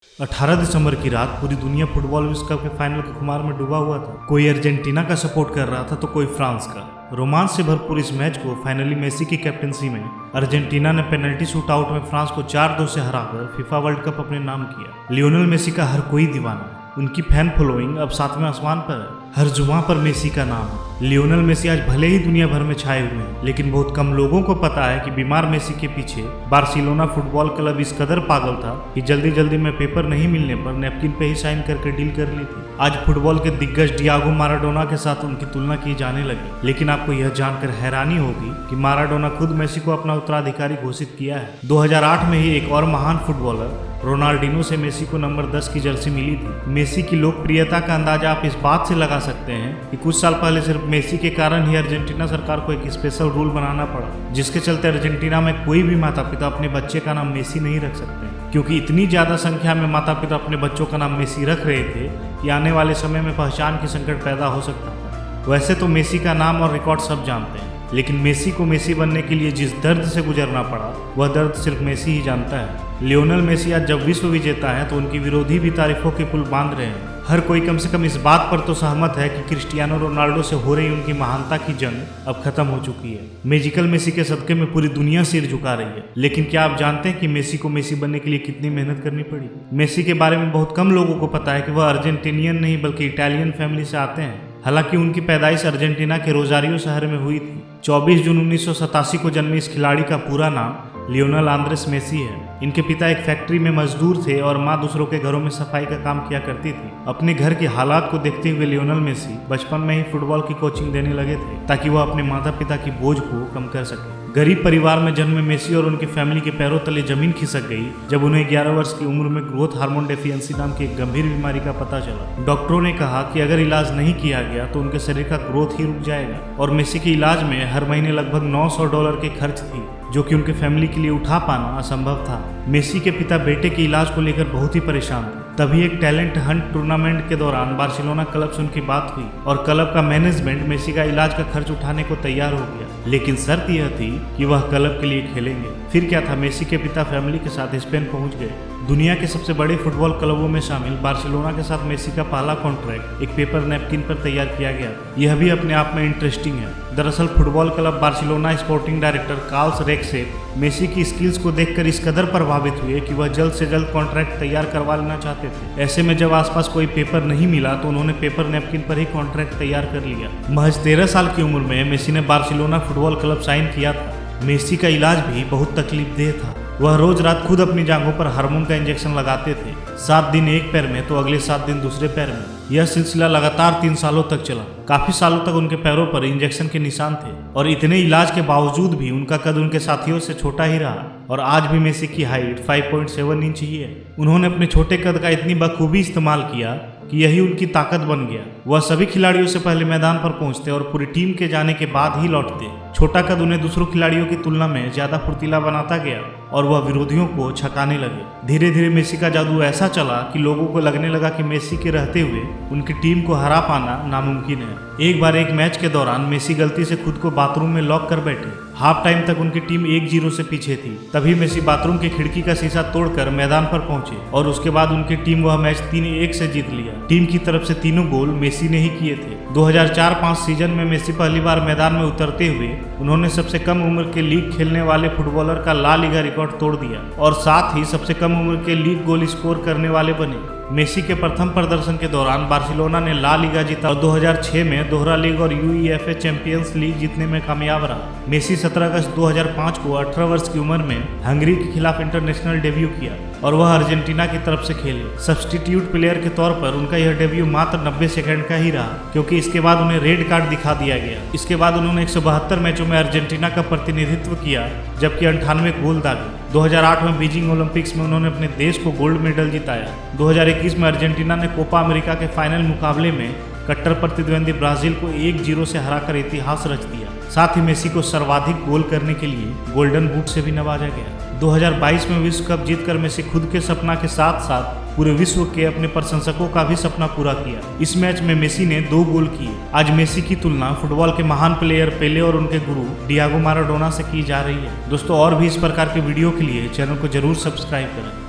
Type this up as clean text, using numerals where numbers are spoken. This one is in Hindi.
18 दिसंबर की रात पूरी दुनिया फुटबॉल विश्व कप के फाइनल के खुमार में डूबा हुआ था। कोई अर्जेंटीना का सपोर्ट कर रहा था तो कोई फ्रांस का। रोमांच से भरपूर इस मैच को फाइनली मेसी की कैप्टनसी में अर्जेंटीना ने पेनल्टी शूटआउट में फ्रांस को 4-2 से हराकर फीफा वर्ल्ड कप अपने नाम किया। लियोनेल मेसी का हर कोई दीवाना है। उनकी फैन फॉलोइंग अब 7वें आसमान पर है। हर जुबां पर मेसी का नाम है। लियोनेल मेसी आज भले ही दुनिया भर में छाए हुए हैं, लेकिन बहुत कम लोगों को पता है कि बीमार मेसी के पीछे बार्सिलोना फुटबॉल क्लब इस कदर पागल था कि जल्दी जल्दी में पेपर नहीं मिलने पर नैपकिन पे ही साइन करके डील कर ली थी। आज फुटबॉल के दिग्गज डियागो माराडोना के साथ उनकी तुलना की जाने लगी, लेकिन आपको यह जानकर हैरानी होगी कि माराडोना खुद मेसी को अपना उत्तराधिकारी घोषित किया है। 2008 में ही एक और महान फुटबॉलर रोनाल्डिनो से मेसी को नंबर 10 की जर्सी मिली थी। मेसी की लोकप्रियता का अंदाजा आप इस बात से लगा सकते हैं कि कुछ साल पहले सिर्फ मेसी के कारण ही अर्जेंटीना सरकार को एक स्पेशल रूल बनाना पड़ा, जिसके चलते अर्जेंटीना में कोई भी माता पिता अपने बच्चे का नाम मेसी नहीं रख सकते, क्योंकि इतनी ज्यादा संख्या में माता पिता अपने बच्चों का नाम मेसी रख रहे थे कि आने वाले समय में पहचान की संकट पैदा हो सकता था। वैसे तो मेसी का नाम और रिकॉर्ड सब जानते हैं, लेकिन मेसी को मेसी बनने के लिए जिस दर्द से गुजरना पड़ा वह दर्द सिर्फ मेसी ही जानता है। लियोनेल मेसी आज जब विश्व विजेता है तो उनकी विरोधी भी तारीफों के पुल बांध रहे हैं। हर कोई कम से कम इस बात पर तो सहमत है कि क्रिस्टियानो रोनाल्डो से हो रही उनकी महानता की जंग अब खत्म हो चुकी है। मैजिकल मेसी के सदके में पूरी दुनिया सिर झुका रही है। लेकिन क्या आप जानते हैं कि मेसी को मेसी बनने के लिए कितनी मेहनत करनी पड़ी? मेसी के बारे में बहुत कम लोगों को पता है कि वह अर्जेंटीनियन नहीं बल्कि इटालियन फैमिली से आते हैं। हालांकि उनकी पैदाइश अर्जेंटीना के रोजारियो शहर में हुई थी। 24 जून 1987 को जन्मे इस खिलाड़ी का पूरा नाम लियोनेल आंद्रेस मेसी है। इनके पिता एक फैक्ट्री में मजदूर थे और मां दूसरों के घरों में सफाई का काम किया करती थी। अपने घर के हालात को देखते हुए लियोनेल मेसी बचपन में ही फुटबॉल की कोचिंग देने लगे थे, ताकि वह अपने माता पिता की बोझ को कम कर सके। गरीब परिवार में जन्मे मेसी और उनकी फैमिली के पैरों तले जमीन खिसक गई जब उन्हें 11 वर्ष की उम्र में ग्रोथ हार्मोन डेफिशिएंसी नाम की एक गंभीर बीमारी का पता चला। डॉक्टरों ने कहा कि अगर इलाज नहीं किया गया तो उनके शरीर का ग्रोथ ही रुक जाएगा, और मेसी के इलाज में हर महीने लगभग $900 के खर्च थी, जो कि उनके फैमिली के लिए उठा पाना असंभव था। मेसी के पिता बेटे के इलाज को लेकर बहुत ही परेशान थे। तभी एक टैलेंट हंट टूर्नामेंट के दौरान बार्सिलोना क्लब से उनकी बात हुई और क्लब का मैनेजमेंट मेसी का इलाज का खर्च उठाने को तैयार हो गया, लेकिन शर्त यह थी कि वह क्लब के लिए खेलेंगे। फिर क्या था, मेसी के पिता फैमिली के साथ स्पेन पहुंच गए। दुनिया के सबसे बड़े फुटबॉल क्लबों में शामिल बार्सिलोना के साथ मेसी का पहला कॉन्ट्रैक्ट एक पेपर नैपकिन पर तैयार किया गया। यह भी अपने आप में इंटरेस्टिंग है। दरअसल football club Barcelona sporting director Carles Rexach Messi की स्किल्स को देखकर इस कदर प्रभावित हुए कि वह जल्द से जल्द कॉन्ट्रैक्ट तैयार करवा लेना चाहते थे। ऐसे में जब आसपास कोई पेपर नहीं मिला तो उन्होंने पेपर नैपकिन पर ही कॉन्ट्रैक्ट तैयार कर लिया। महज 13 साल की उम्र में मेसी ने बार्सिलोना फुटबॉल क्लब साइन किया था। मेसी का इलाज भी बहुत तकलीफदेह था। वह रोज रात खुद अपनी जांघों पर हार्मोन का इंजेक्शन लगाते थे, 7 दिन एक पैर में तो अगले 7 दिन दूसरे पैर में। यह सिलसिला लगातार 3 सालों तक चला। काफी सालों तक उनके पैरों पर इंजेक्शन के निशान थे, और इतने इलाज के बावजूद भी उनका कद उनके साथियों से छोटा ही रहा, और आज भी मेसी की हाइट 5.7 इंच ही है। उन्होंने अपने छोटे कद का इतनी बखूबी इस्तेमाल किया कि यही उनकी ताकत बन गया। वह सभी खिलाड़ियों से पहले मैदान पर पहुंचते और पूरी टीम के जाने के बाद ही लौटते। छोटा कद उन्हें दूसरों खिलाड़ियों की तुलना में ज्यादा फुर्तीला बनाता गया और वह विरोधियों को छकाने लगे। धीरे धीरे मेसी का जादू ऐसा चला कि लोगों को लगने लगा कि मेसी के रहते हुए उनकी टीम को हरा पाना नामुमकिन है। एक बार एक मैच के दौरान मेसी गलती से खुद को बाथरूम में लॉक कर बैठे। हाफ टाइम तक उनकी टीम 1-0 से पीछे थी। तभी मेसी बाथरूम की खिड़की का शीशा तोड़कर मैदान पर पहुंचे और उसके बाद उनकी टीम वह मैच 3-1 से जीत लिया। टीम की तरफ से तीनों गोल मेसी ने ही किए थे। 2004-05 सीजन में मेसी पहली बार मैदान में उतरते हुए उन्होंने सबसे कम उम्र के लीग खेलने वाले फुटबॉलर का ला लीगा रिकॉर्ड तोड़ दिया और साथ ही सबसे कम उम्र के लीग गोल स्कोर करने वाले बने। मेसी के प्रथम प्रदर्शन के दौरान बार्सिलोना ने ला लीगा जीता और 2006 में दोहरा लीग और यूईएफए चैंपियंस लीग जीतने में कामयाब रहा। मेसी 17 अगस्त 2005 को 18 वर्ष की उम्र में हंगरी के खिलाफ इंटरनेशनल डेब्यू किया और वह अर्जेंटीना की तरफ से खेले। सब्स्टिट्यूट प्लेयर के तौर पर उनका यह डेब्यू मात्र 90 सेकंड का ही रहा, क्योंकि इसके बाद उन्हें रेड कार्ड दिखा दिया गया। इसके बाद उन्होंने 172 मैचों में अर्जेंटीना का प्रतिनिधित्व किया, जबकि 98 गोल दागे। 2008 में बीजिंग ओलंपिक्स में उन्होंने अपने देश को गोल्ड मेडल जिताया। 2021 में अर्जेंटीना ने कोपा अमेरिका के फाइनल मुकाबले में कट्टर प्रतिद्वंदी ब्राजील को 1-0 से हराकर इतिहास रच दिया। साथ ही मेसी को सर्वाधिक गोल करने के लिए गोल्डन बूट से भी नवाजा गया। 2022 में विश्व कप जीतकर मेसी खुद के सपना के साथ साथ पूरे विश्व के अपने प्रशंसकों का भी सपना पूरा किया। इस मैच में मेसी ने 2 गोल किए। आज मेसी की तुलना फुटबॉल के महान प्लेयर पेले और उनके गुरु डियागो माराडोना से की जा रही है। दोस्तों, और भी इस प्रकार के वीडियो के लिए चैनल को जरूर सब्सक्राइब करें।